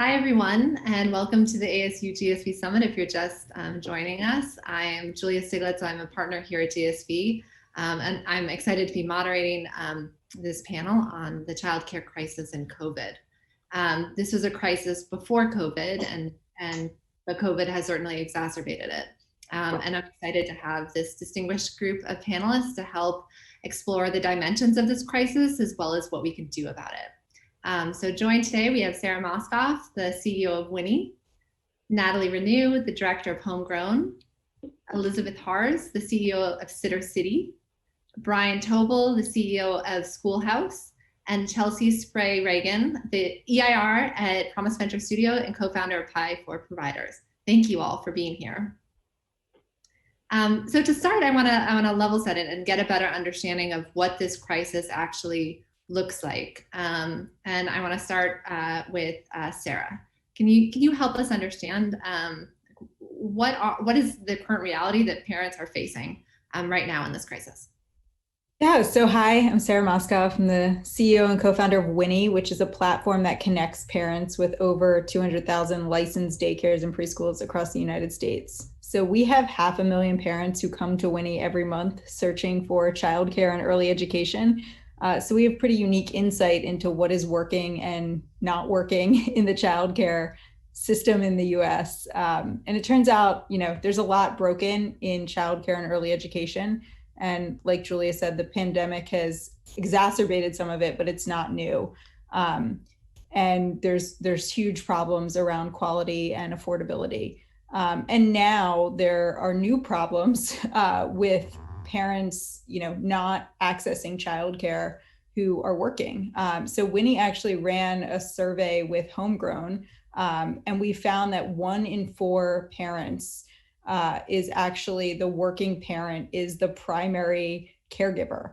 Hi, everyone, and welcome to the ASU GSV Summit. If you're just joining us, I am Julia Stiglitz. I'm a partner here at GSV, and I'm excited to be moderating this panel on the childcare crisis and COVID. This was a crisis before COVID, but COVID has certainly exacerbated it. And I'm excited to have this distinguished group of panelists to help explore the dimensions of this crisis as well as what we can do about it. So joined today, we have Sara Mauskopf, the CEO of Winnie, Natalie Renew, the Director of Homegrown, Elizabeth Harz, the CEO of Sitter City, Brian Tobal, the CEO of Schoolhouse, and Chelsea Sprayregen, the EIR at Promise Venture Studio and co-founder of Value of Providers. Thank you all for being here. So to start, I want to level set it and get a better understanding of what this crisis actually looks like. And I want to start with Sara. Can you help us understand what is the current reality that parents are facing right now in this crisis? Yeah, so hi, I'm Sara Mauskopf. I'm the CEO and co-founder of Winnie, which is a platform that connects parents with over 200,000 licensed daycares and preschools across the United States. So we have 500,000 parents who come to Winnie every month searching for childcare and early education. So we have pretty unique insight into what is working and not working in the childcare system in the US. And it turns out, there's a lot broken in childcare and early education. And like Julia said, the pandemic has exacerbated some of it, but it's not new. And there's huge problems around quality and affordability. And now there are new problems with parents, not accessing childcare who are working. So Winnie actually ran a survey with Homegrown, and we found that 1 in 4 parents is actually the working parent is the primary caregiver,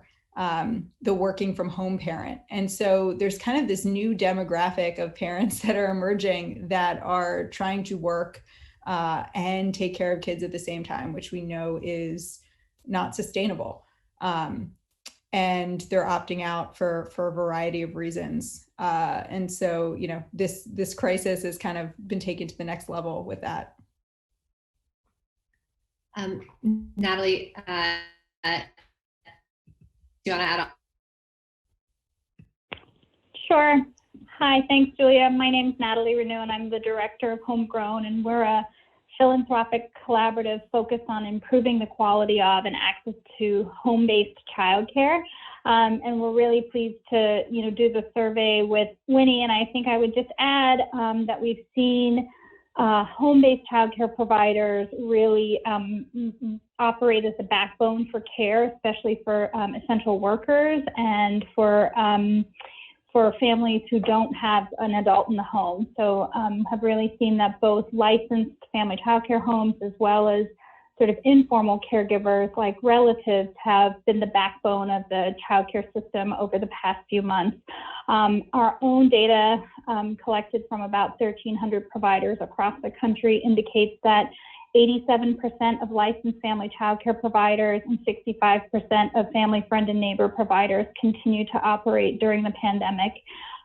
the working from home parent. And so there's kind of this new demographic of parents that are emerging that are trying to work and take care of kids at the same time, which we know is not sustainable. And they're opting out for a variety of reasons. And so, this crisis has kind of been taken to the next level with that. Natalie, do you want to add on? Sure. Hi, thanks, Julia. My name is Natalie Renew, and I'm the director of Homegrown, and we're a philanthropic collaborative focused on improving the quality of and access to home-based childcare. And we're really pleased to, do the survey with Winnie. And I think I would just add that we've seen home-based childcare providers really operate as a backbone for care, especially for essential workers and for families who don't have an adult in the home. So have really seen that both licensed family childcare homes as well as sort of informal caregivers like relatives have been the backbone of the childcare system over the past few months. Our own data collected from about 1,300 providers across the country indicates that 87% of licensed family childcare providers and 65% of family friend and neighbor providers continue to operate during the pandemic.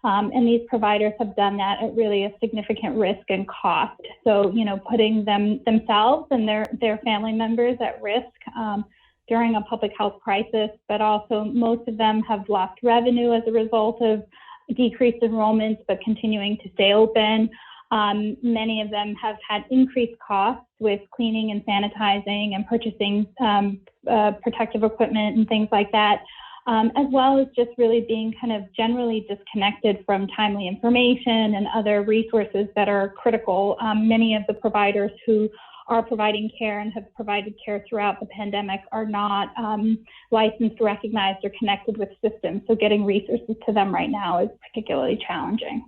And these providers have done that at really a significant risk and cost. So, putting themselves and their family members at risk during a public health crisis, but also most of them have lost revenue as a result of decreased enrollments, but continuing to stay open. Many of them have had increased costs with cleaning and sanitizing and purchasing protective equipment and things like that, as well as just really being kind of generally disconnected from timely information and other resources that are critical. Many of the providers who are providing care and have provided care throughout the pandemic are not licensed, recognized, or connected with systems. So getting resources to them right now is particularly challenging.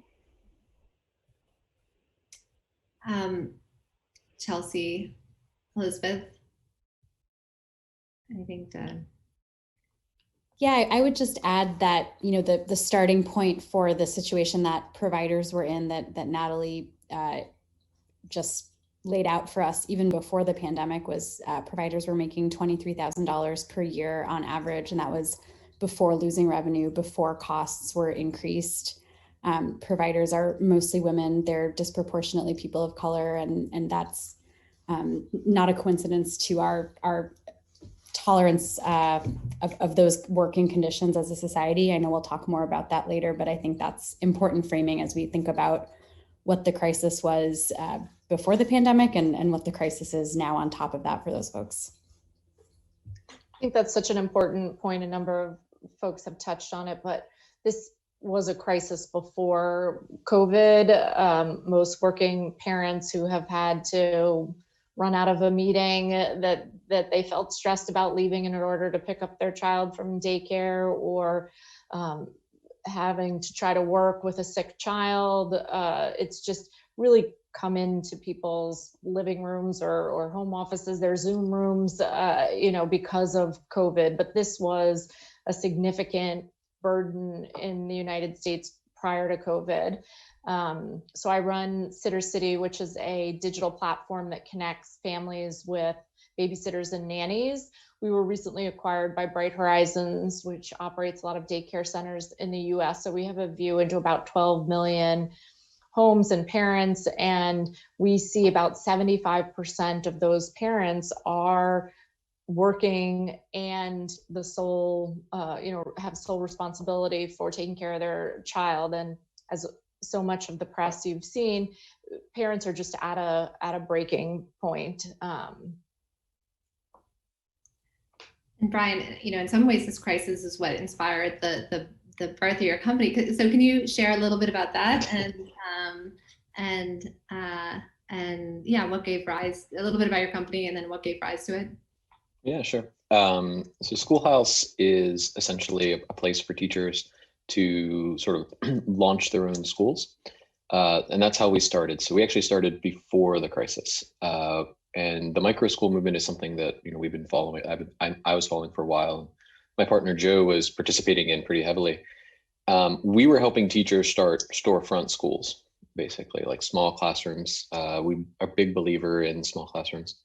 Chelsea, Elizabeth, anything to? Yeah, I would just add that, the starting point for the situation that providers were in that Natalie just laid out for us even before the pandemic was providers were making $23,000 per year on average. And that was before losing revenue, before costs were increased. providers are mostly women. They're disproportionately people of color, and that's not a coincidence to our tolerance of those working conditions as a society. I know we'll talk more about that later, but I think that's important framing as we think about what the crisis was before the pandemic and what the crisis is now on top of that for those folks. I think that's such an important point. A number of folks have touched on it, but this was a crisis before COVID. Most working parents who have had to run out of a meeting that they felt stressed about leaving in order to pick up their child from daycare, or having to try to work with a sick child. It's just really come into people's living rooms or home offices, their Zoom rooms, because of COVID. But this was a significant burden in the United States prior to COVID. So I run Sittercity, which is a digital platform that connects families with babysitters and nannies. We were recently acquired by Bright Horizons, which operates a lot of daycare centers in the US. So we have a view into about 12 million homes and parents, and we see about 75% of those parents are working and the sole, have sole responsibility for taking care of their child. And as so much of the press you've seen, parents are just at a breaking point. And Brian, in some ways, this crisis is what inspired the birth of your company. So can you share a little bit about that and what gave rise, a little bit about your company, and then what gave rise to it? Yeah, sure. So Schoolhouse is essentially a place for teachers to sort of launch their own schools. And that's how we started. So we actually started before the crisis. And the micro school movement is something that we've been following. I was following for a while. My partner Joe was participating in pretty heavily. We were helping teachers start storefront schools, basically like small classrooms. We are a big believer in small classrooms.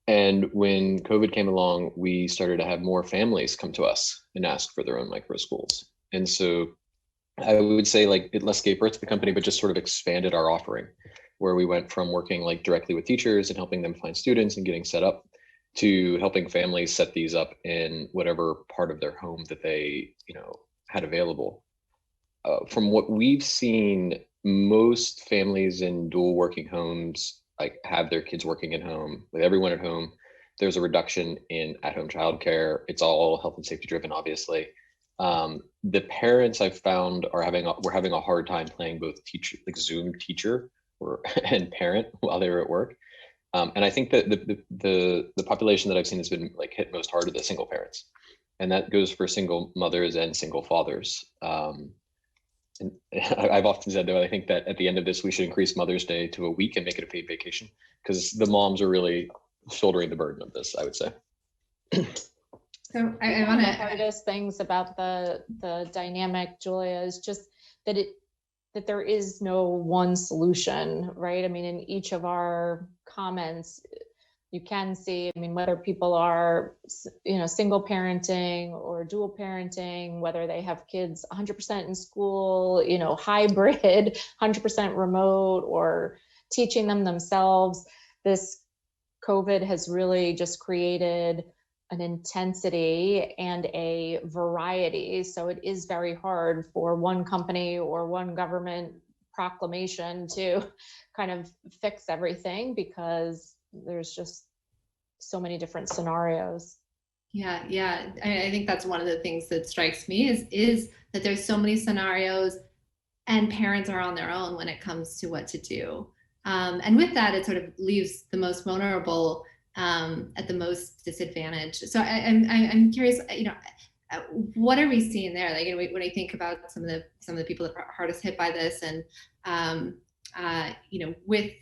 And when COVID came along, we started to have more families come to us and ask for their own micro schools. And so I would say it less gave birth to the company, but just sort of expanded our offering, where we went from working directly with teachers and helping them find students and getting set up, to helping families set these up in whatever part of their home that they had available. From what we've seen, most families in dual working homes have their kids working at home, with everyone at home. There's a reduction in at-home childcare. It's all health and safety driven, obviously. The parents I've found we're having a hard time playing both Zoom teacher and parent while they were at work. And I think that the population that I've seen has been hit most hard are the single parents, and that goes for single mothers and single fathers. And I've often said, though, I think that at the end of this, we should increase Mother's Day to a week and make it a paid vacation, because the moms are really shouldering the burden of this, I would say. So I One want of to. the hardest things about the dynamic, Julia, is just that there is no one solution, right? I mean, in each of our comments, you can see, whether people are, single parenting or dual parenting, whether they have kids 100% in school, hybrid, 100% remote, or teaching them themselves. This COVID has really just created an intensity and a variety. So it is very hard for one company or one government proclamation to kind of fix everything, because there's just so many different scenarios. Yeah. I think that's one of the things that strikes me is that there's so many scenarios, and parents are on their own when it comes to what to do. And with that, it sort of leaves the most vulnerable at the most disadvantage. So I'm curious, what are we seeing there? When I think about some of the people that are hardest hit by this, and with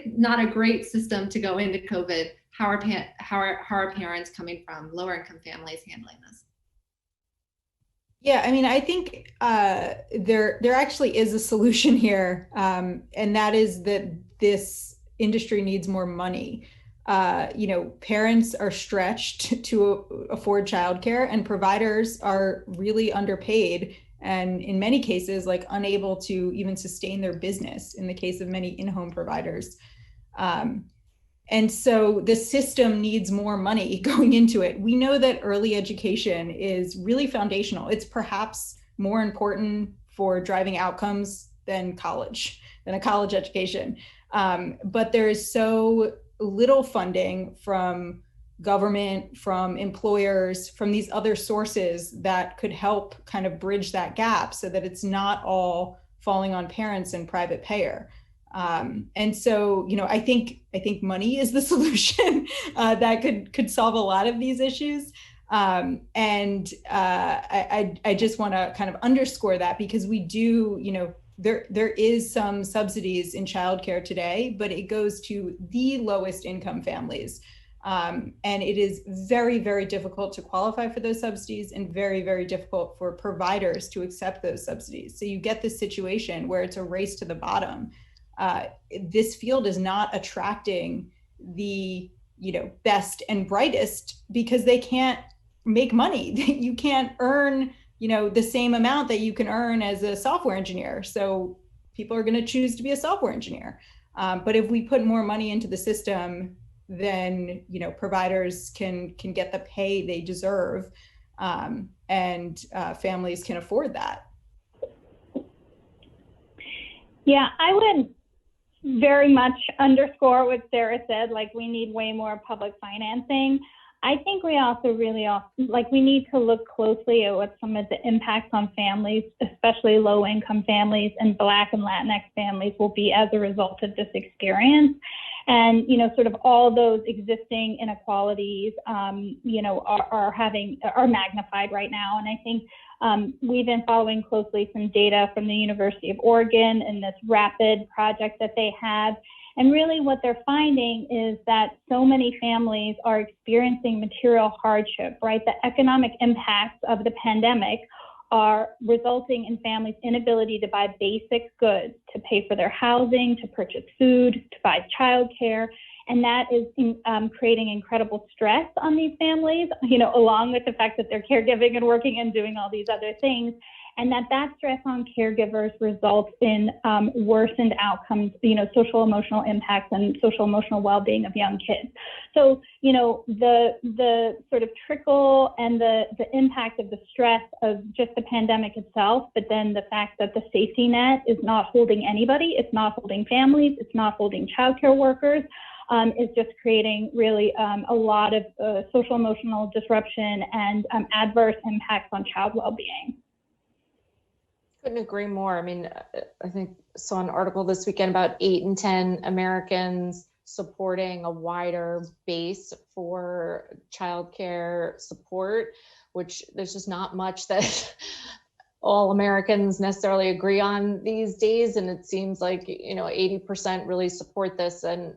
not a great system to go into COVID, how are parents coming from lower income families handling this? Yeah, I think there actually is a solution here, and that is that this industry needs more money. Parents are stretched to afford childcare, and providers are really underpaid and in many cases, like unable to even sustain their business in the case of many in-home providers. And so the system needs more money going into it. We know that early education is really foundational. It's perhaps more important for driving outcomes than a college education. But there is so little funding from government, from employers, from these other sources that could help kind of bridge that gap so that it's not all falling on parents and private payer. And so, I think money is the solution that could solve a lot of these issues. I just want to kind of underscore that, because we do, there is some subsidies in childcare today, but it goes to the lowest income families. And it is very, very difficult to qualify for those subsidies, and very, very difficult for providers to accept those subsidies. So you get this situation where it's a race to the bottom. This field is not attracting the best and brightest because they can't make money. You can't earn the same amount that you can earn as a software engineer. So people are going to choose to be a software engineer. But if we put more money into the system, then providers can get the pay they deserve, and families can afford that. Yeah, I would very much underscore what Sara said, like we need way more public financing. I think we also really we need to look closely at what some of the impacts on families, especially low income families and Black and Latinx families, will be as a result of this experience. And, sort of all those existing inequalities, are magnified right now. And I think we've been following closely some data from the University of Oregon in this RAPID project that they have. And really what they're finding is that so many families are experiencing material hardship, right? The economic impacts of the pandemic are resulting in families' inability to buy basic goods, to pay for their housing, to purchase food, to buy childcare. And that is creating incredible stress on these families, along with the fact that they're caregiving and working and doing all these other things. And that stress on caregivers results in worsened outcomes, social emotional impacts and social emotional well-being of young kids. So, the sort of trickle and the impact of the stress of just the pandemic itself, but then the fact that the safety net is not holding anybody, it's not holding families, it's not holding childcare workers, is just creating really a lot of social emotional disruption and adverse impacts on child well-being. Couldn't agree more. I mean, I think saw an article this weekend about 8 in 10 Americans supporting a wider base for childcare support, which there's just not much that all Americans necessarily agree on these days. And it seems like, 80% really support this, and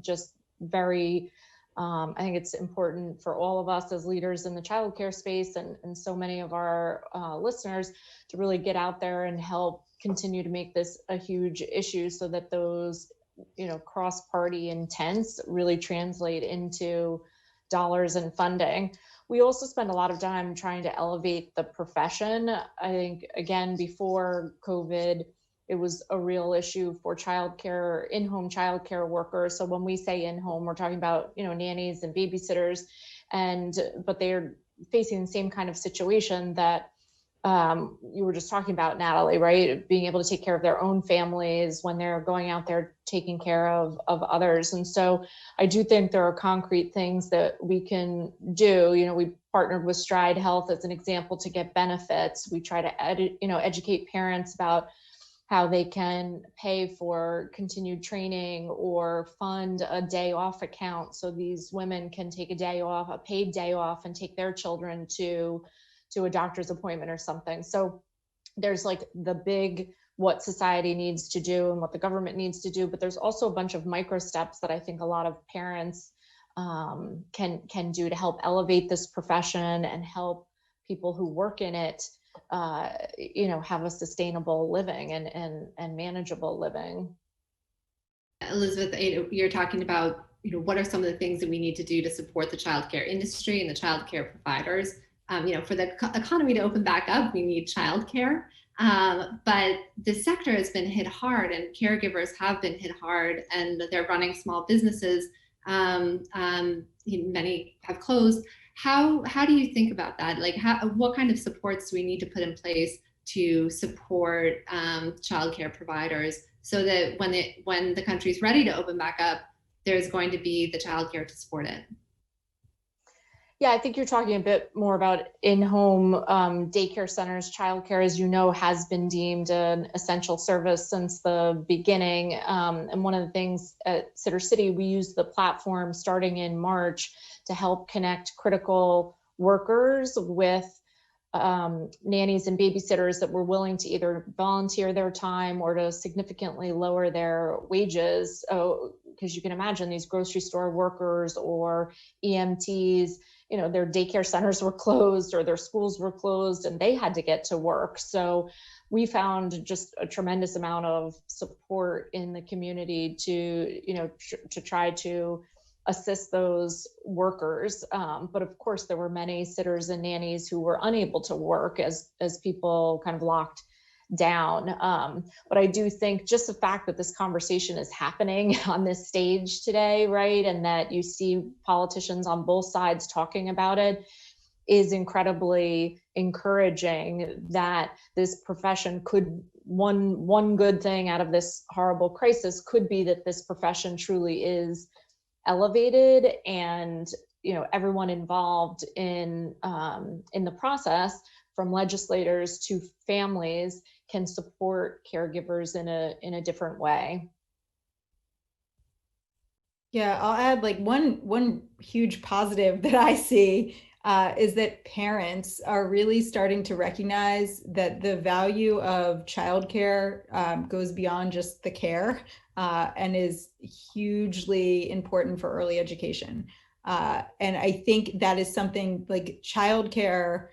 just very, I think it's important for all of us as leaders in the childcare space and so many of our listeners to really get out there and help continue to make this a huge issue, so that those, cross-party intents really translate into dollars and funding. We also spend a lot of time trying to elevate the profession. I think, again, before COVID, it was a real issue for childcare, in-home childcare workers. So when we say in-home, we're talking about, nannies and babysitters, but they're facing the same kind of situation that you were just talking about, Natalie, right? Being able to take care of their own families when they're going out there taking care of others. And so I do think there are concrete things that we can do. We partnered with Stride Health as an example to get benefits. We try to educate parents about how they can pay for continued training or fund a day off account, so these women can take a day off, a paid day off, and take their children to a doctor's appointment or something. So there's like the big what society needs to do and what the government needs to do, but there's also a bunch of micro steps that I think a lot of parents can do to help elevate this profession and help people who work in it have a sustainable living and manageable living. Elizabeth, you're talking about, what are some of the things that we need to do to support the childcare industry and the childcare providers? for the economy to open back up, we need childcare. But the sector has been hit hard, and caregivers have been hit hard, and they're running small businesses. Many have closed. How do you think about that? Like, what kind of supports do we need to put in place to support childcare providers so that when the country's ready to open back up, there's going to be the childcare to support it? Yeah, I think you're talking a bit more about in-home daycare centers. Childcare, as you know, has been deemed an essential service since the beginning. And one of the things at Sitter City, we used the platform starting in March to help connect critical workers with nannies and babysitters that were willing to either volunteer their time or to significantly lower their wages. Because you can imagine these grocery store workers or EMTs, their daycare centers were closed or their schools were closed and they had to get to work. So we found just a tremendous amount of support in the community to try to assist those workers. But of course, there were many sitters and nannies who were unable to work as people kind of locked down. But I do think just the fact that this conversation is happening on this stage today, right, and that you see politicians on both sides talking about it is incredibly encouraging. That this profession could, one good thing out of this horrible crisis could be that this profession truly is elevated, and everyone involved in the process, from legislators to families, can support caregivers in a different way. Yeah, I'll add like one huge positive that I see is that parents are really starting to recognize that the value of childcare goes beyond just the care and is hugely important for early education. And I think that is something like childcare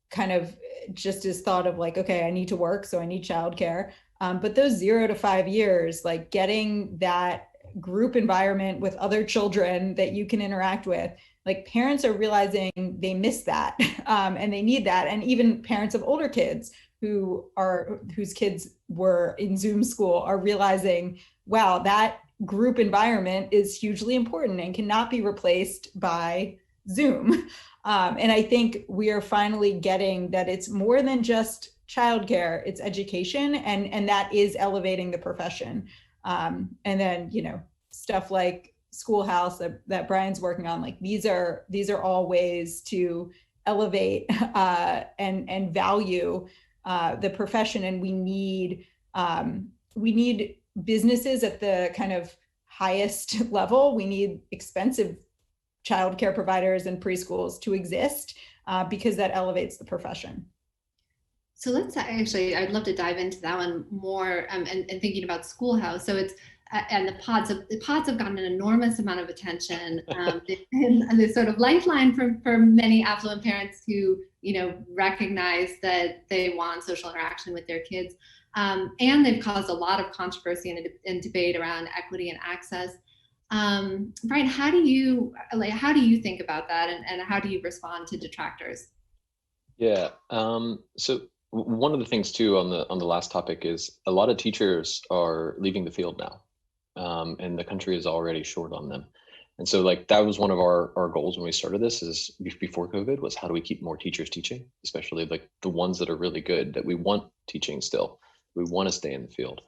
kind of just is thought of like, okay, I need to work, so I need childcare. But those 0 to 5 years, like getting that group environment with other children that you can interact with, like parents are realizing they miss that and they need that. And even parents of older kids whose kids were in Zoom school are realizing, wow, that group environment is hugely important and cannot be replaced by Zoom. And I think we are finally getting that it's more than just childcare, it's education, and that is elevating the profession. And then, stuff like Schoolhouse that Brian's working on, like these are all ways to elevate and value the profession. And we need businesses at the kind of highest level. We need expensive childcare providers and preschools to exist because that elevates the profession. So let's actually, I'd love to dive into that one more and thinking about Schoolhouse. So it's, and the pods have gotten an enormous amount of attention. And the sort of lifeline for many affluent parents who, recognize that they want social interaction with their kids. And they've caused a lot of controversy and debate around equity and access. Brian, how do you think about that, and how do you respond to detractors? Yeah. So one of the things too on the last topic is a lot of teachers are leaving the field now, and the country is already short on them. And so like that was one of our goals when we started this, is before COVID, was how do we keep more teachers teaching, especially like the ones that are really good, that we want teaching still. We want to stay in the field.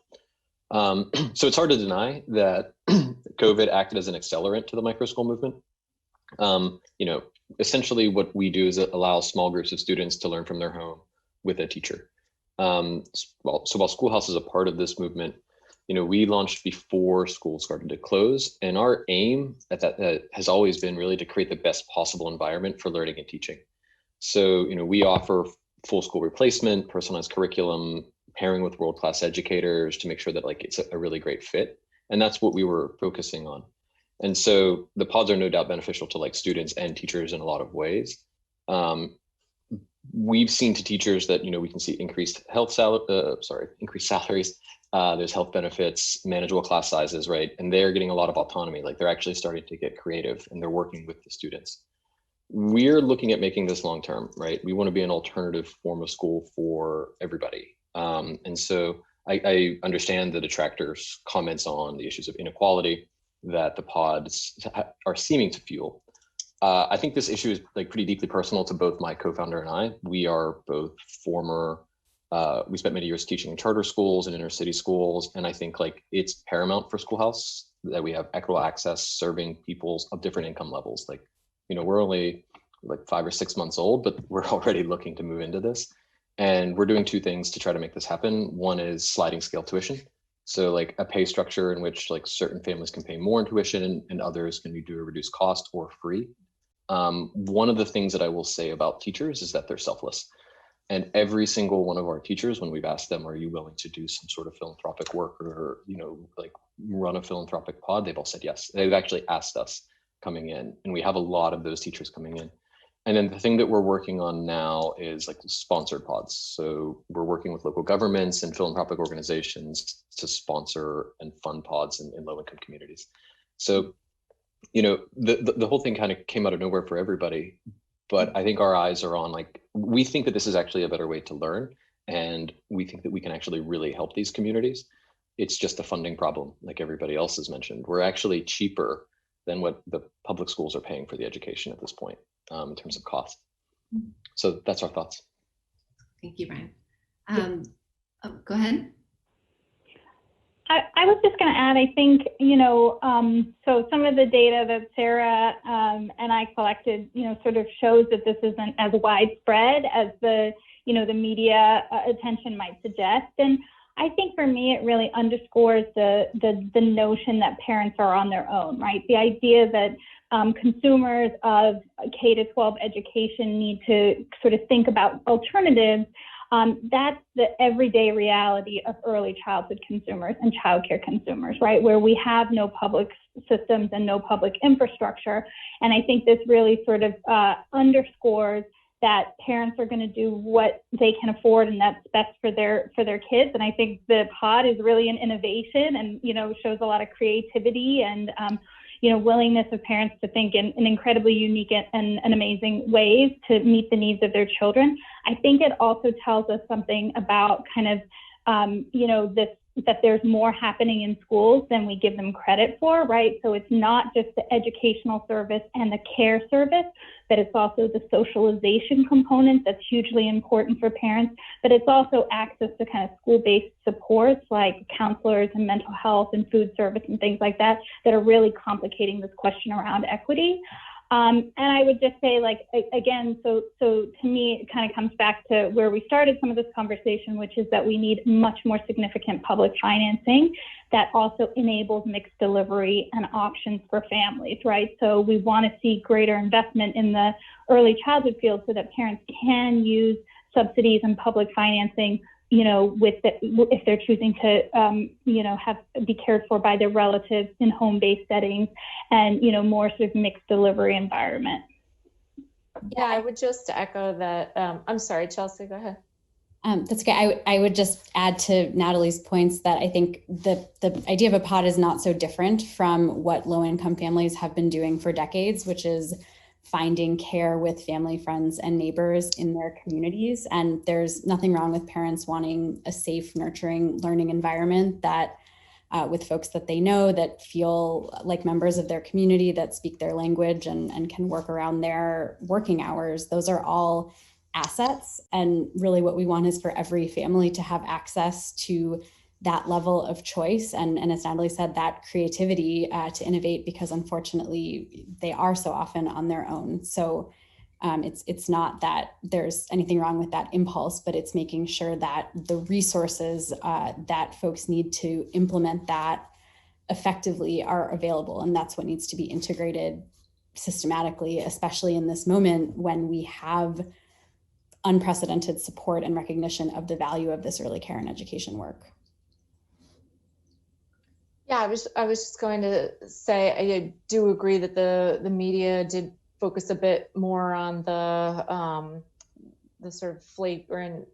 So it's hard to deny that COVID acted as an accelerant to the micro school movement. Essentially what we do is allow small groups of students to learn from their home with a teacher. So while Schoolhouse is a part of this movement, we launched before schools started to close, and our aim at that has always been really to create the best possible environment for learning and teaching. So, we offer full school replacement, personalized curriculum, pairing with world-class educators to make sure that like it's a really great fit. And that's what we were focusing on. And so the pods are no doubt beneficial to like students and teachers in a lot of ways. We've seen to teachers that, we can see increased salaries. There's health benefits, manageable class sizes, right? And they're getting a lot of autonomy. Like they're actually starting to get creative and they're working with the students. we're looking at making this long-term, right? We want to be an alternative form of school for everybody. And so I understand the detractors' comments on the issues of inequality that the pods are seeming to fuel. I think this issue is like pretty deeply personal to both my co-founder and I. We are both former, we spent many years teaching in charter schools and inner city schools. And I think like it's paramount for Schoolhouse that we have equitable access serving peoples of different income levels. Like, you know, we're only like 5 or 6 months old, but we're already looking to move into this. And we're doing two things to try to make this happen. One is sliding scale tuition. So like a pay structure in which like certain families can pay more in tuition and others can do a reduced cost or free. One of the things that I will say about teachers is that they're selfless. And every single one of our teachers, when we've asked them, are you willing to do some sort of philanthropic work or, you know, like run a philanthropic pod? They've all said yes. They've actually asked us coming in, and we have a lot of those teachers coming in. And then the thing that we're working on now is like sponsored pods. So we're working with local governments and philanthropic organizations to sponsor and fund pods in low-income communities. So, you know, the whole thing kind of came out of nowhere for everybody, but I think our eyes are on like, we think that this is actually a better way to learn. And we think that we can actually really help these communities. It's just a funding problem, like everybody else has mentioned. We're actually cheaper than what the public schools are paying for the education at this point in terms of cost. So that's our thoughts. Thank you, Brian. Go ahead. I was just going to add, I think, you know, so some of the data that Sara and I collected, you know, sort of shows that this isn't as widespread as the, you know, the media attention might suggest. And I think for me, it really underscores the notion that parents are on their own, right? The idea that consumers of K-12 education need to sort of think about alternatives. That's the everyday reality of early childhood consumers and childcare consumers, right? Where we have no public systems and no public infrastructure. And I think this really sort of underscores that parents are going to do what they can afford and that's best for their kids. And I think the pod is really an innovation and, you know, shows a lot of creativity and, you know, willingness of parents to think in incredibly unique and amazing ways to meet the needs of their children. I think it also tells us something about kind of, you know, that there's more happening in schools than we give them credit for, right? So it's not just the educational service and the care service, but it's also the socialization component that's hugely important for parents, but it's also access to kind of school-based supports like counselors and mental health and food service and things like that that are really complicating this question around equity. And I would just say, like, again, so to me, it kind of comes back to where we started some of this conversation, which is that we need much more significant public financing that also enables mixed delivery and options for families, right? So we want to see greater investment in the early childhood field so that parents can use subsidies and public financing, you know, if they're choosing to, you know, be cared for by their relatives in home-based settings and, you know, more sort of mixed delivery environment. Yeah, I would just echo that. I'm sorry, Chelsea, go ahead. That's okay. I would just add to Natalie's points that I think the idea of a pod is not so different from what low-income families have been doing for decades, which is finding care with family, friends, and neighbors in their communities. And there's nothing wrong with parents wanting a safe, nurturing learning environment that with folks that they know, that feel like members of their community, that speak their language and can work around their working hours. Those are all assets. And really what we want is for every family to have access to that level of choice. And as Natalie said, that creativity to innovate, because unfortunately they are so often on their own. So it's not that there's anything wrong with that impulse, but it's making sure that the resources that folks need to implement that effectively are available. And that's what needs to be integrated systematically, especially in this moment when we have unprecedented support and recognition of the value of this early care and education work. Yeah, I was just going to say, I do agree that the media did focus a bit more on the sort of flagrant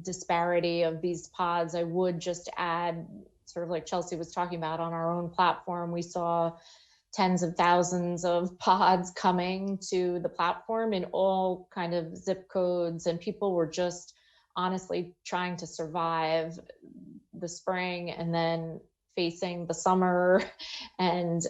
disparity of these pods. I would just add, sort of like Chelsea was talking about, on our own platform, we saw tens of thousands of pods coming to the platform in all kind of zip codes, and people were just honestly trying to survive the spring and then facing the summer and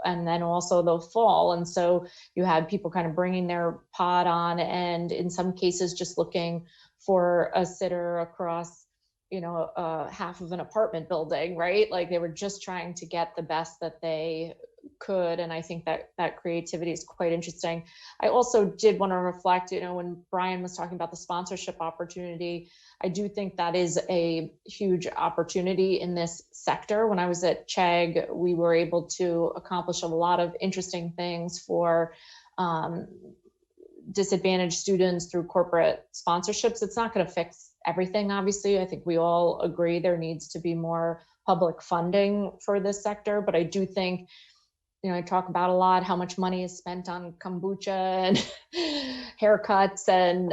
then also the fall. And so you had people kind of bringing their pod on, and in some cases just looking for a sitter across, half of an apartment building, right? Like they were just trying to get the best that they could. And I think that creativity is quite interesting. I also did want to reflect, when Brian was talking about the sponsorship opportunity, I do think that is a huge opportunity in this sector. When I was at CHEG, we were able to accomplish a lot of interesting things for disadvantaged students through corporate sponsorships. It's not going to fix everything, obviously. I think we all agree there needs to be more public funding for this sector, but I do think, I talk about a lot how much money is spent on kombucha and haircuts and,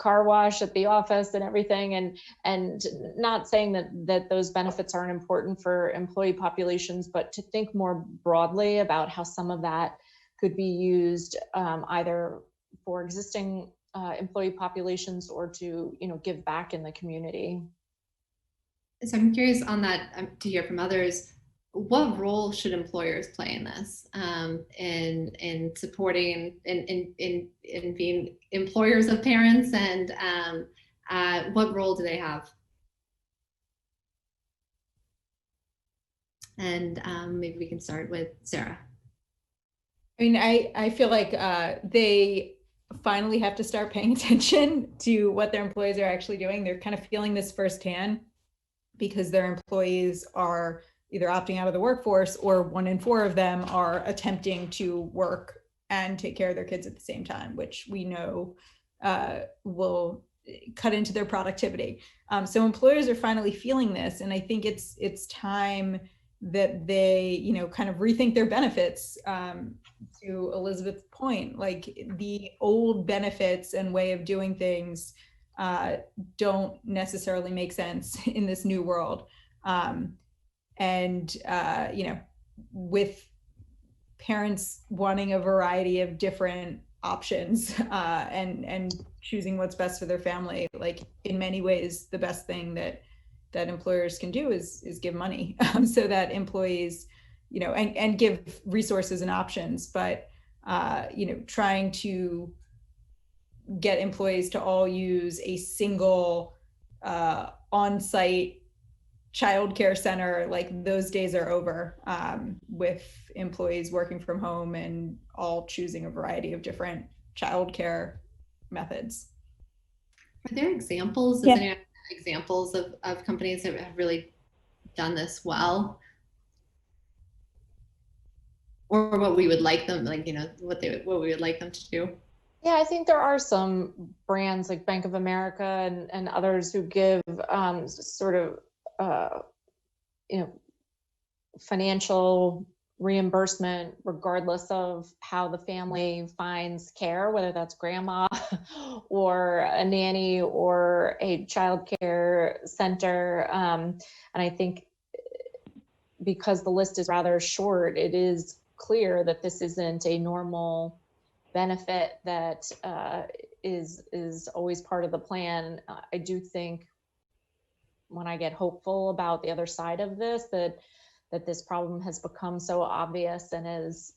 car wash at the office and everything. And not saying that those benefits aren't important for employee populations, but to think more broadly about how some of that could be used either for existing employee populations or to, give back in the community. So I'm curious on that, to hear from others. What role should employers play in this, in supporting, in being employers of parents, and what role do they have? And maybe we can start with Sara. I mean, I feel like they finally have to start paying attention to what their employees are actually doing. They're kind of feeling this firsthand because their employees are either opting out of the workforce, or 1 in 4 of them are attempting to work and take care of their kids at the same time, which we know will cut into their productivity. So employers are finally feeling this, and I think it's time that they, kind of rethink their benefits. To Elizabeth's point, like the old benefits and way of doing things don't necessarily make sense in this new world. With parents wanting a variety of different options and choosing what's best for their family, like in many ways, the best thing that employers can do is give money so that employees, and give resources and options, but trying to get employees to all use a single on-site childcare center, like those days are over, with employees working from home and all choosing a variety of different childcare methods. Are there examples? Yeah. Does anyone have examples of companies that have really done this well? Or what we would like them, like, what we would like them to do? Yeah, I think there are some brands like Bank of America and others who give sort of financial reimbursement regardless of how the family finds care, whether that's grandma or a nanny or a child care center. And I think because the list is rather short, it is clear that this isn't a normal benefit that is always part of the plan. I do think when I get hopeful about the other side of this, that this problem has become so obvious, and as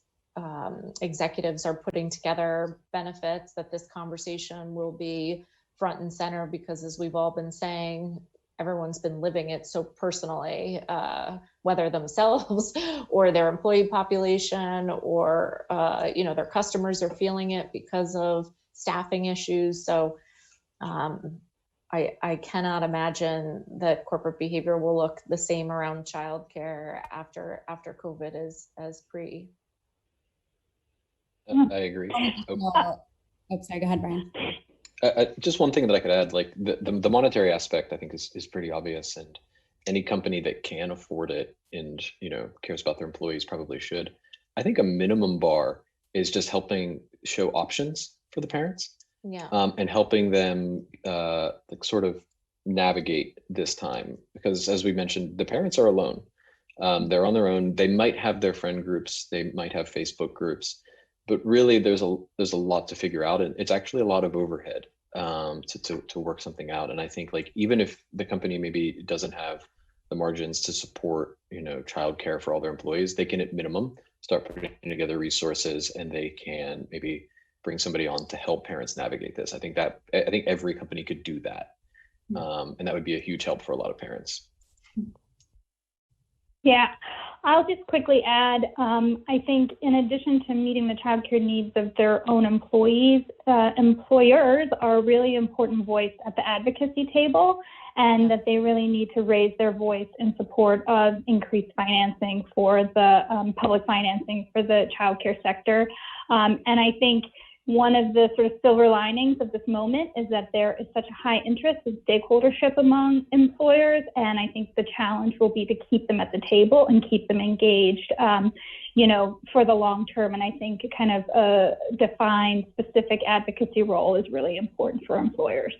executives are putting together benefits, that this conversation will be front and center, because as we've all been saying, everyone's been living it so personally, whether themselves or their employee population or their customers are feeling it because of staffing issues. So I cannot imagine that corporate behavior will look the same around childcare after COVID as pre. I agree. Sorry, go ahead, Brian. Just one thing that I could add, like the monetary aspect, I think is pretty obvious, and any company that can afford it and cares about their employees probably should. I think a minimum bar is just helping show options for the parents. Yeah. And helping them sort of navigate this time, because as we mentioned, the parents are alone. They're on their own. They might have their friend groups. They might have Facebook groups, but really there's a lot to figure out, and it's actually a lot of overhead to work something out. And I think like even if the company maybe doesn't have the margins to support, childcare for all their employees, they can at minimum start putting together resources, and they can maybe bring somebody on to help parents navigate this. I think every company could do that. And that would be a huge help for a lot of parents. Yeah, I'll just quickly add, I think in addition to meeting the childcare needs of their own employees, employers are a really important voice at the advocacy table, and that they really need to raise their voice in support of increased financing for the public financing for the childcare sector. And I think one of the sort of silver linings of this moment is that there is such a high interest in stakeholdership among employers, and I think the challenge will be to keep them at the table and keep them engaged, for the long term. And I think kind of a defined specific advocacy role is really important for employers.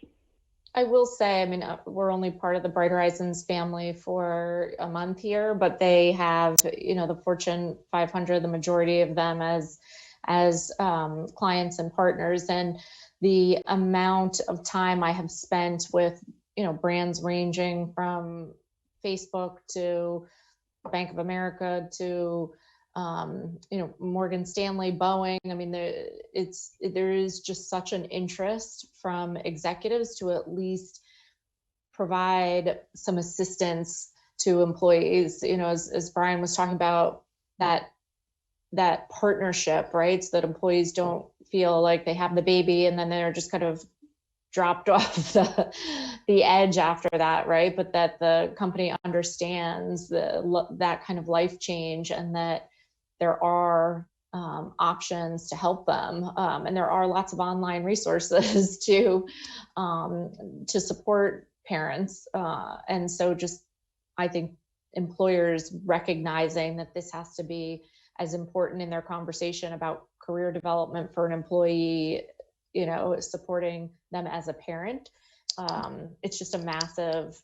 I will say, we're only part of the Bright Horizons family for a month here, but they have, the Fortune 500, the majority of them as clients and partners. And the amount of time I have spent with, brands ranging from Facebook to Bank of America to, Morgan Stanley, Boeing. There is just such an interest from executives to at least provide some assistance to employees, as Brian was talking about, that partnership, right? So that employees don't feel like they have the baby and then they're just kind of dropped off the edge after that, right? But that the company understands that kind of life change, and that there are options to help them. And there are lots of online resources to support parents. And so I think employers recognizing that this has to be as important in their conversation about career development for an employee, supporting them as a parent. It's just a massive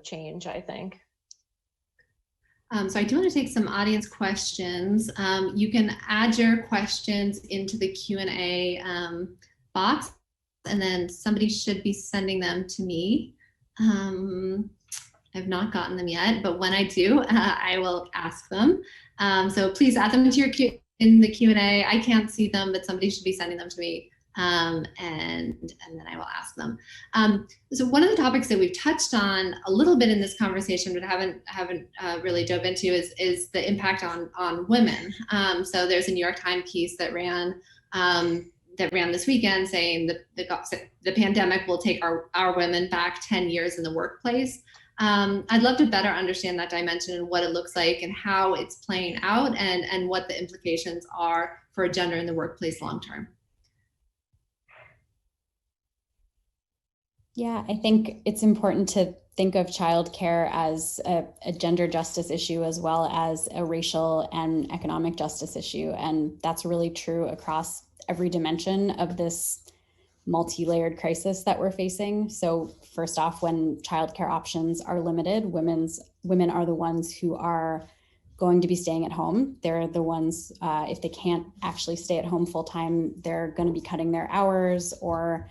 change, I think. So I do want to take some audience questions. You can add your questions into the Q&A box, and then somebody should be sending them to me. I've not gotten them yet, but when I do, I will ask them. So please add them in the Q&A. I can't see them, but somebody should be sending them to me, and then I will ask them. So one of the topics that we've touched on a little bit in this conversation, but haven't really dove into, is the impact on women. So there's a New York Times piece that ran this weekend saying that the pandemic will take our women back 10 years in the workplace. I'd love to better understand that dimension and what it looks like and how it's playing out, and what the implications are for gender in the workplace long term. Yeah, I think it's important to think of childcare as a gender justice issue as well as a racial and economic justice issue. And that's really true across every dimension of this multi-layered crisis that we're facing. So first off, when childcare options are limited, women are the ones who are going to be staying at home. They're the ones, if they can't actually stay at home full time, they're going to be cutting their hours or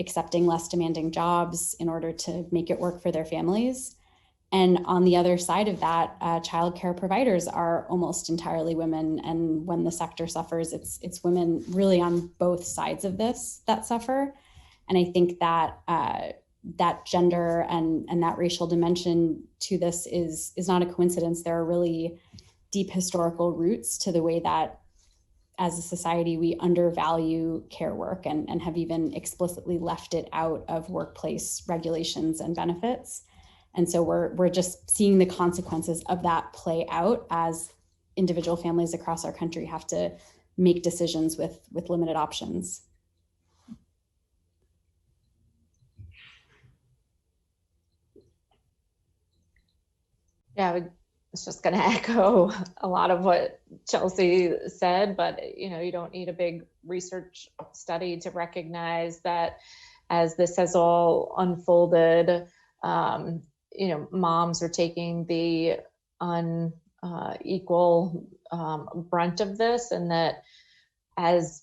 accepting less demanding jobs in order to make it work for their families. And on the other side of that, childcare providers are almost entirely women. And when the sector suffers, it's women really on both sides of this that suffer. And I think that that gender and that racial dimension to this is not a coincidence. There are really deep historical roots to the way that as a society, we undervalue care work and have even explicitly left it out of workplace regulations and benefits. And so we're just seeing the consequences of that play out as individual families across our country have to make decisions with limited options. Yeah, I was just going to echo a lot of what Chelsea said, but you don't need a big research study to recognize that as this has all unfolded, moms are taking the unequal brunt of this, and that as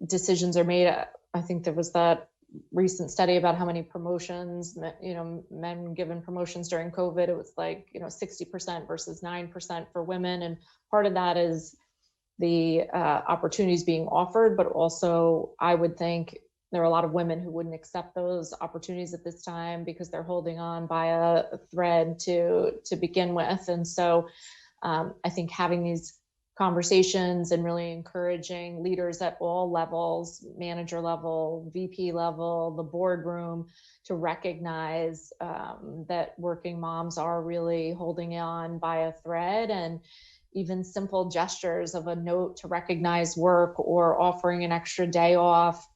decisions are made, I think there was that recent study about how many promotions, men given promotions during COVID, it was like, 60% versus 9% for women. And part of that is the opportunities being offered, but also I would think there are a lot of women who wouldn't accept those opportunities at this time because they're holding on by a thread to begin with. And so I think having these conversations and really encouraging leaders at all levels, manager level, VP level, the boardroom, to recognize that working moms are really holding on by a thread, and even simple gestures of a note to recognize work or offering an extra day off.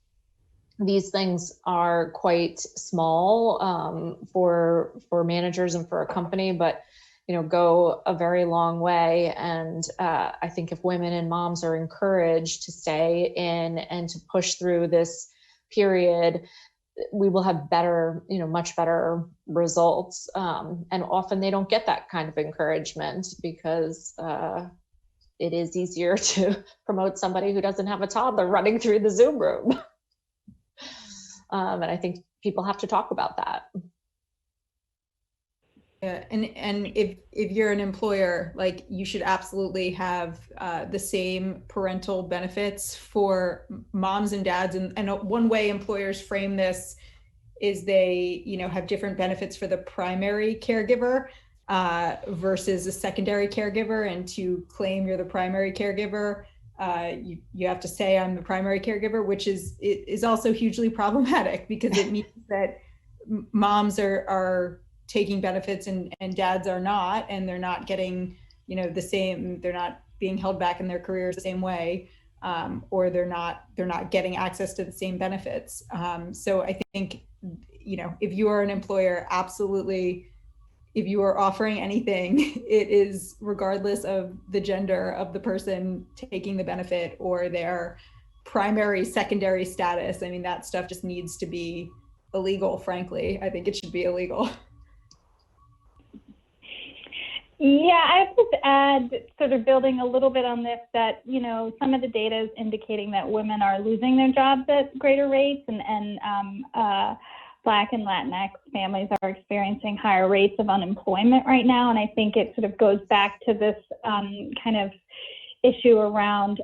These things are quite small for managers and for a company, but go a very long way. And I think if women and moms are encouraged to stay in and to push through this period, we will have better, much better results. And often they don't get that kind of encouragement because it is easier to promote somebody who doesn't have a toddler running through the Zoom room. And I think people have to talk about that. Yeah, and if you're an employer, like, you should absolutely have the same parental benefits for moms and dads. And one way employers frame this is they, have different benefits for the primary caregiver versus a secondary caregiver. And to claim you're the primary caregiver, you have to say I'm the primary caregiver, which is also hugely problematic because it means that moms are taking benefits and dads are not, and they're not getting, the same, they're not being held back in their careers the same way, or they're not getting access to the same benefits. So I think, if you are an employer, absolutely, if you are offering anything, it is regardless of the gender of the person taking the benefit or their primary, secondary status. I mean, that stuff just needs to be illegal, frankly. I think it should be illegal. Yeah, I would just add, sort of building a little bit on this, that, some of the data is indicating that women are losing their jobs at greater rates, and Black and Latinx families are experiencing higher rates of unemployment right now. And I think it sort of goes back to this kind of issue around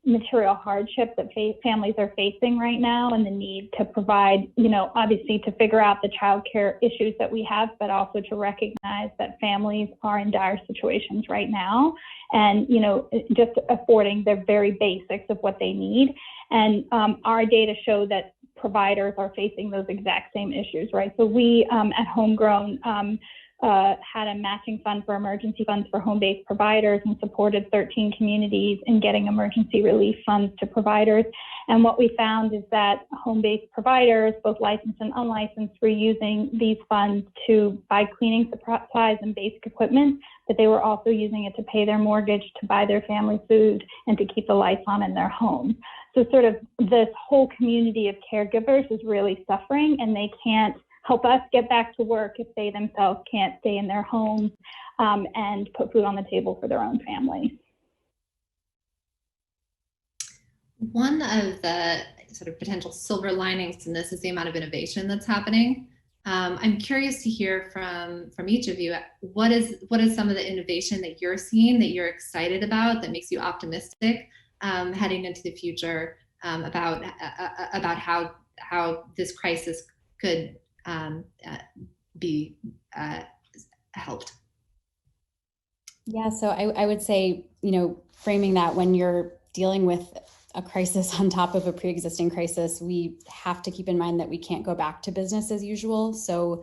material hardship that families are facing right now, and the need to provide, obviously to figure out the childcare issues that we have, but also to recognize that families are in dire situations right now, and, just affording the very basics of what they need. And our data show that providers are facing those exact same issues, right? So we at Homegrown had a matching fund for emergency funds for home-based providers and supported 13 communities in getting emergency relief funds to providers. And what we found is that home-based providers, both licensed and unlicensed, were using these funds to buy cleaning supplies and basic equipment, but they were also using it to pay their mortgage, to buy their family food, and to keep the lights on in their home. So sort of this whole community of caregivers is really suffering, and they can't help us get back to work if they themselves can't stay in their homes and put food on the table for their own families. One of the sort of potential silver linings in this is the amount of innovation that's happening. I'm curious to hear from each of you, what is some of the innovation that you're seeing, that you're excited about, that makes you optimistic heading into the future, about how this crisis could be helped? Yeah, so I would say, framing that when you're dealing with a crisis on top of a pre-existing crisis, we have to keep in mind that we can't go back to business as usual. So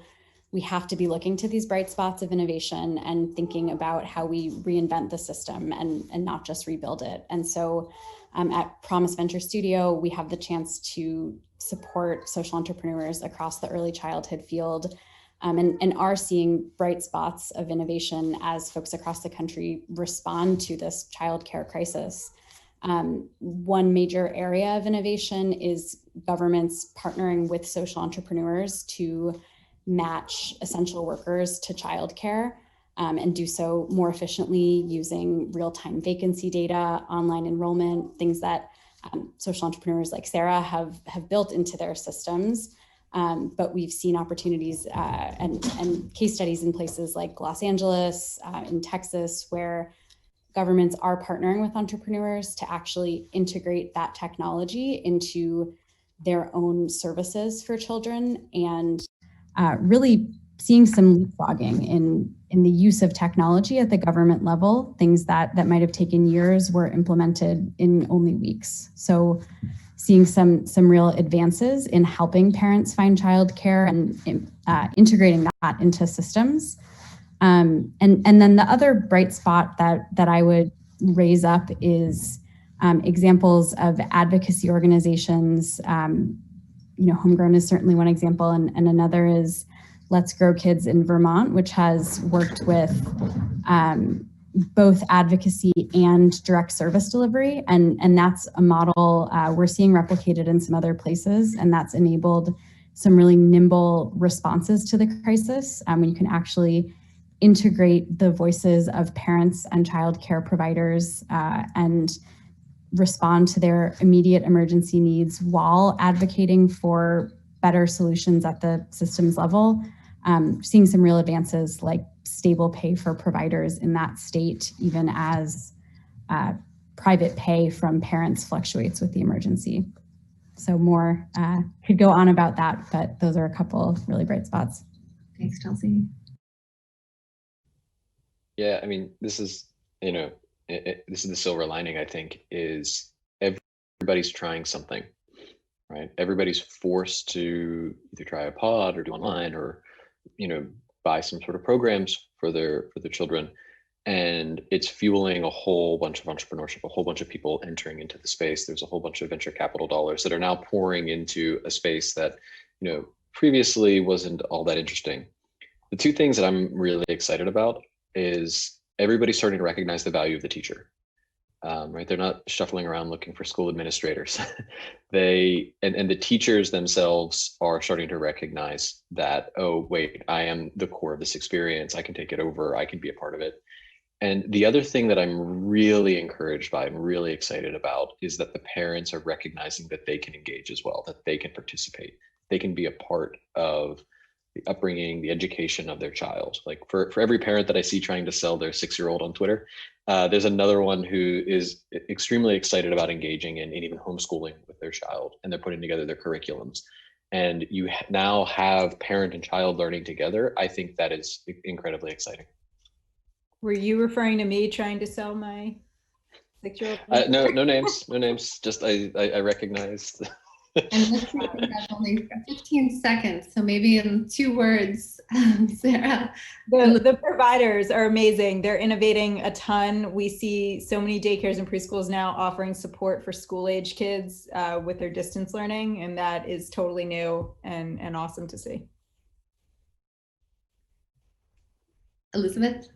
we have to be looking to these bright spots of innovation and thinking about how we reinvent the system and not just rebuild it. And so at Promise Venture Studio, we have the chance to support social entrepreneurs across the early childhood field, and are seeing bright spots of innovation as folks across the country respond to this childcare crisis. One major area of innovation is governments partnering with social entrepreneurs to match essential workers to childcare. and do so more efficiently using real-time vacancy data, online enrollment, things that social entrepreneurs like Sara have built into their systems. But we've seen opportunities and case studies in places like Los Angeles, in Texas, where governments are partnering with entrepreneurs to actually integrate that technology into their own services for children, and really seeing some leapfrogging in the use of technology at the government level. Things that might have taken years were implemented in only weeks. So seeing some real advances in helping parents find childcare and integrating that into systems. And then the other bright spot that I would raise up is examples of advocacy organizations. Homegrown is certainly one example, and another is Let's Grow Kids in Vermont, which has worked with both advocacy and direct service delivery. And that's a model we're seeing replicated in some other places, and that's enabled some really nimble responses to the crisis. When you can actually integrate the voices of parents and child care providers and respond to their immediate emergency needs while advocating for better solutions at the systems level. Seeing some real advances like stable pay for providers in that state, even as private pay from parents fluctuates with the emergency. So more could go on about that, but those are a couple really bright spots. Thanks, Chelsea. Yeah, I mean, this is, this is the silver lining, I think, is everybody's trying something, right? Everybody's forced to either try a pod or do online or, buy some sort of programs for their children. And it's fueling a whole bunch of entrepreneurship, a whole bunch of people entering into the space. There's a whole bunch of venture capital dollars that are now pouring into a space that, previously wasn't all that interesting. The two things that I'm really excited about is everybody's starting to recognize the value of the teacher, right? They're not shuffling around looking for school administrators. And the teachers themselves are starting to recognize that, oh, wait, I am the core of this experience. I can take it over. I can be a part of it. And the other thing that I'm really encouraged by, I'm really excited about, is that the parents are recognizing that they can engage as well, that they can participate. They can be a part of the upbringing, the education of their child. Like for every parent that I see trying to sell their 6-year-old on Twitter, there's another one who is extremely excited about engaging in and even homeschooling with their child, and they're putting together their curriculums. And you now have parent and child learning together. I think that is incredibly exciting. Were you referring to me trying to sell my 6-year-old? No names. Just I recognized. And let's see, I think that's only 15 seconds. So maybe in 2 words, Sara. The providers are amazing. They're innovating a ton. We see so many daycares and preschools now offering support for school-age kids with their distance learning, and that is totally new and awesome to see. Elizabeth?